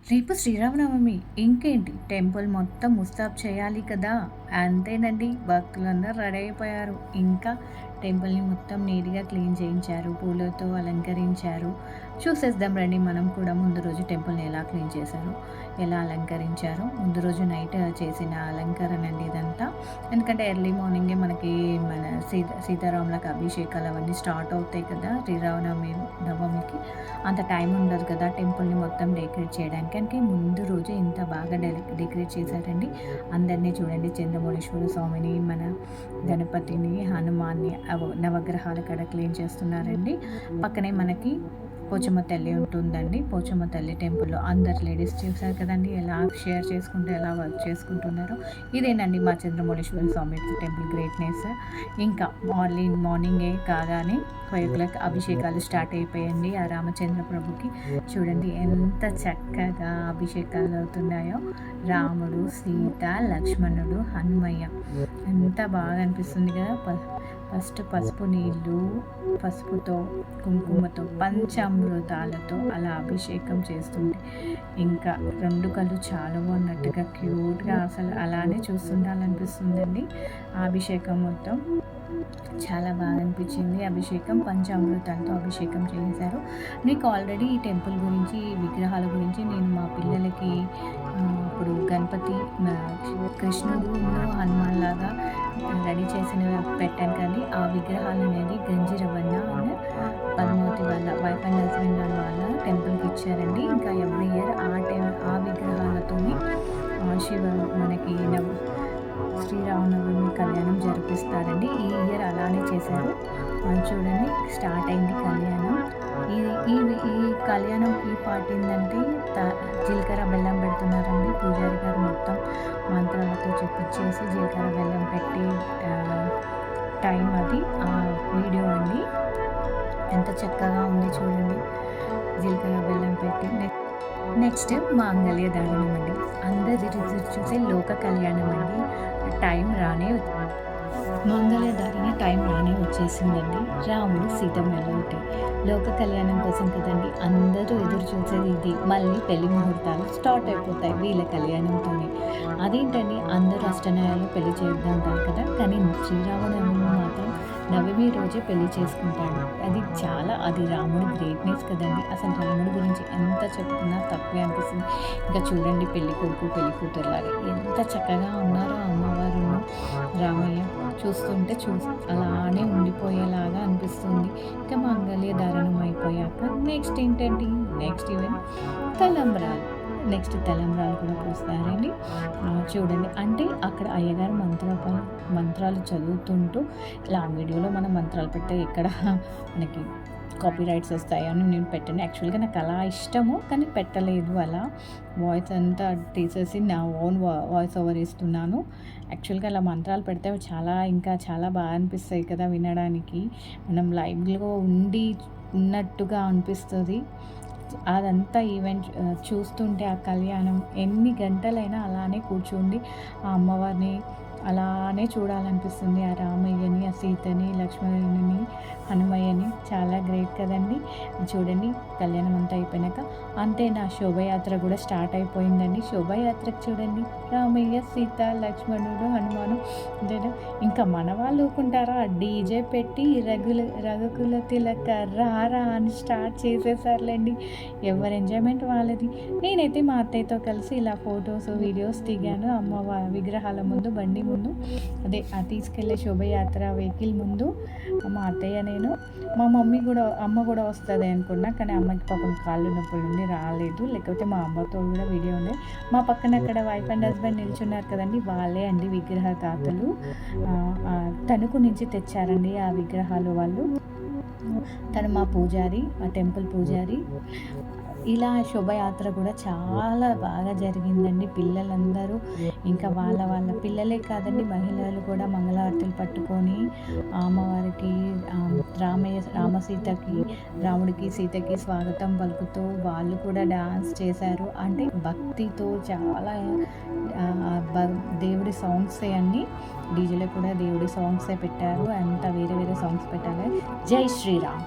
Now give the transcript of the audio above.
రేపు శ్రీరామనవమి. ఇంకేంటి టెంపుల్ మొత్తం ముస్తాబ్ చేయాలి కదా! అంతేనండి. భక్తులందరూ రెడీ అయిపోయారు. ఇంకా టెంపుల్‌ని మొత్తం నీట్‌గా క్లీన్ చేయించారు. పూలతో అలంకరించారు. చూసేద్దాం రండి మనం కూడా ముందు రోజు టెంపుల్‌ని ఎలా క్లీన్ చేశారో, ఎలా అలంకరించారో. ముందు రోజు నైట్ చేసిన అలంకరణ అండి ఇదంతా. ఎందుకంటే ఎర్లీ మార్నింగే మనకి మన సీతారాములకు అభిషేకాలు అవన్నీ స్టార్ట్ అవుతాయి కదా! నవమికి. అంత టైం ఉండదు కదా టెంపుల్‌ని మొత్తం డెకరేట్ చేయడానికి. అంటే ముందు రోజే ఇంత బాగా డెకరేట్ చేశారండి. అందరిని చూడండి, చంద్రమౌళీశ్వర స్వామిని, మన గణపతిని, హనుమాన్‌ని నవగ్రహాల కాడ క్లీన్ చేస్తున్నారండి. పక్కనే మనకి పోచమ్మ తల్లి ఉంటుందండి. పోచమ్మ తల్లి టెంపుల్‌లో అందరు లేడీస్ చూసారు కదండీ! ఎలా షేర్ చేసుకుంటూ ఎలా వర్క్ చేసుకుంటున్నారో. ఇదేనండి మా చంద్రమౌళీశ్వర స్వామి టెంపుల్ గ్రేట్‌నెస్. ఇంకా మార్నింగే కాగానే 5 అభిషేకాలు స్టార్ట్ అయిపోయాయండి ఆ రామచంద్ర ప్రభుకి. చూడండి ఎంత చక్కగా అభిషేకాలు అవుతున్నాయో. రాముడు, సీత, లక్ష్మణుడు, హనుమయ్య ఎంత బాగా అనిపిస్తుంది కదా! ఫస్ట్ పసుపు నీళ్ళు, పసుపుతో, కుంకుమతో, పంచామృతాలతో అలా అభిషేకం చేస్తుంటే ఇంకా 2 కళ్ళు చాలవు అన్నట్టుగా క్యూట్‌గా అసలు అలానే చూస్తుండాలనిపిస్తుందండి. ఆ అభిషేకం మొత్తం చాలా బాగా అనిపించింది. అభిషేకం పంచామృతాలతో అభిషేకం చేశారు. మీకు ఆల్రెడీ ఈ టెంపుల్ గురించి, ఈ విగ్రహాల గురించి నేను మా పిల్లలకి ఇప్పుడు గణపతి, కృష్ణుడు, హనుమాన్ లాగా రెడీ చేసినవి పెట్టాను కానీ ఆ విగ్రహాలు అనేది గంజి రవణ అండ్ పద్మావతి వాళ్ళ వైఫ్ అండ్ హస్బెండ్ వాళ్ళ టెంపుల్కి ఇచ్చారండి. ఇంకా ఎవ్రీ ఇయర్ ఆ విగ్రహాలతోని శివ మనకి శ్రీరామనవమి కళ్యాణం జరిపిస్తారండి. ఈ ఇయర్ అలానే చేశారు. చూడండి స్టార్ట్ అయింది కళ్యాణం. ఇది ఈ ఈ కళ్యాణం ఈ పార్ట్ ఏంటంటే జీలకర్ర బెల్లం పెడుతున్నారండి. పూజారి గారు మొత్తం మంత్రాలతో చెప్పించేసి జీలకర్ర బెల్లం పెట్టి టైం అది వీడియో అండి. ఎంత చక్కగా ఉంది చూడండి. జీలకర్ర బెల్లం పెట్టి నెక్స్ట్ మాంగళ్య దారుణం అండి. అందరి చూసే లోక కళ్యాణం అండి. టైం రానే మంగళధారణ టైం రానే వచ్చేసిందండి. రాముడు సీతమ్మ ఒకటి లోక కళ్యాణం కోసం కదండి అందరూ ఎదురు చూసేది ఇది. మళ్ళీ పెళ్లి ముహూర్తాలు స్టార్ట్ అయిపోతాయి వీళ్ళ కళ్యాణంతోనే. అదేంటండి అందరూ అష్టనయాలు పెళ్లి చేద్దాంటారు కదా, కానీ శ్రీరామనవమి మాత్రం నవమి రోజే పెళ్లి చేసుకుంటాడు. అది రాముడు గ్రేట్నెస్ కదండి. అసలు రాముడు గురించి ఎంత చెప్పుకున్నా తక్కువే అనిపిస్తుంది. ఇంకా చూడండి పెళ్లి కొడుకు పెళ్లి కూతురులాగా ఎంత చక్కగా ఉన్నారో అమ్మవారును రామయ్య. చూస్తుంటే అలానే ఉండిపోయేలాగా అనిపిస్తుంది. ఇంకా మంగళ్య ధారణం అయిపోయాక నెక్స్ట్ ఏంటండి, నెక్స్ట్ ఈవెంట్ తలంబ్రాలు. నెక్స్ట్ తలంబ్రాలు కూడా పోస్తారండి. చూడండి అంటే అక్కడ అయ్యగారు మంత్రాలు చదువుతుంటూ ఇలా వీడియోలో మనం మంత్రాలు పెట్టే ఇక్కడ మనకి కాపీ రైట్స్ వస్తాయని నేను పెట్టాను. యాక్చువల్గా నాకు అలా ఇష్టము కానీ పెట్టలేదు. అలా వాయిస్ అంతా తీసేసి నా ఓన్ వాయిస్ ఓవర్ ఇస్తున్నాను. యాక్చువల్గా అలా మంత్రాలు పెడితే ఇంకా చాలా బాగా అనిపిస్తాయి కదా వినడానికి. మనం లైవ్లో ఉన్నట్టుగా అనిపిస్తుంది. అదంతా ఈవెంట్ చూస్తుంటే ఆ కళ్యాణం ఎన్ని గంటలైనా అలానే కూర్చోండి ఆ అమ్మవారిని అలానే చూడాలనిపిస్తుంది. ఆ రామయ్యని, ఆ సీతని, లక్ష్మణుని, హనుమయ్యని. చాలా గ్రేట్ కదండి. చూడండి కళ్యాణం అంతా అయిపోయినాక అంతే నా శోభయాత్ర కూడా స్టార్ట్ అయిపోయిందండి. శోభయాత్రకు చూడండి రామయ్య, సీత, లక్ష్మణుడు, హనుమాను. ఇంకా మన వాళ్ళు ఊరుకుంటారా, డీజే పెట్టి రఘుకుల తిలక రా అని స్టార్ట్ చేసేసారులేండి. ఎవరి ఎంజాయ్మెంట్ వాళ్ళది. నేనైతే మా అత్తయ్యతో కలిసి ఇలా ఫొటోస్, వీడియోస్ దిగాను. విగ్రహాల ముందు, బండి ముందు, అదే తీసుకెళ్లే శోభయాత్ర వెహికల్ ముందు మా అత్తయ్య, నేను, మా అమ్మ కూడా వస్తుంది అనుకున్నా. కానీ అమ్మకి పాపం కాళ్ళు నొప్పులు ఉండి రాలేదు. లేకపోతే మా అమ్మతో కూడా వీడియో ఉండే. మా పక్కన అక్కడ వైఫ్ అండ్ హస్బెండ్ నిల్చున్నారు కదండి, వాళ్ళే అండి విగ్రహదాతలు. తణుకు నుంచి తెచ్చారండి ఆ విగ్రహాలు వాళ్ళు. తను మా పూజారి, ఆ టెంపుల్ పూజారి. ఇలా శోభయాత్ర కూడా చాలా బాగా జరిగిందండి. పిల్లలందరూ ఇంకా వాళ్ళ పిల్లలే కాదండి, మహిళలు కూడా మంగళారతులు పట్టుకొని అమ్మవారికి రాముడికి సీతకి స్వాగతం పలుకుతూ వాళ్ళు కూడా డాన్స్ చేశారు. అంటే భక్తితో చాలా దేవుడి సాంగ్సే అన్నీ. డీజేలో కూడా దేవుడి సాంగ్సే పెట్టారు. అంతా వేరే వేరే సాంగ్స్ పెట్టాలి. జై శ్రీరామ్.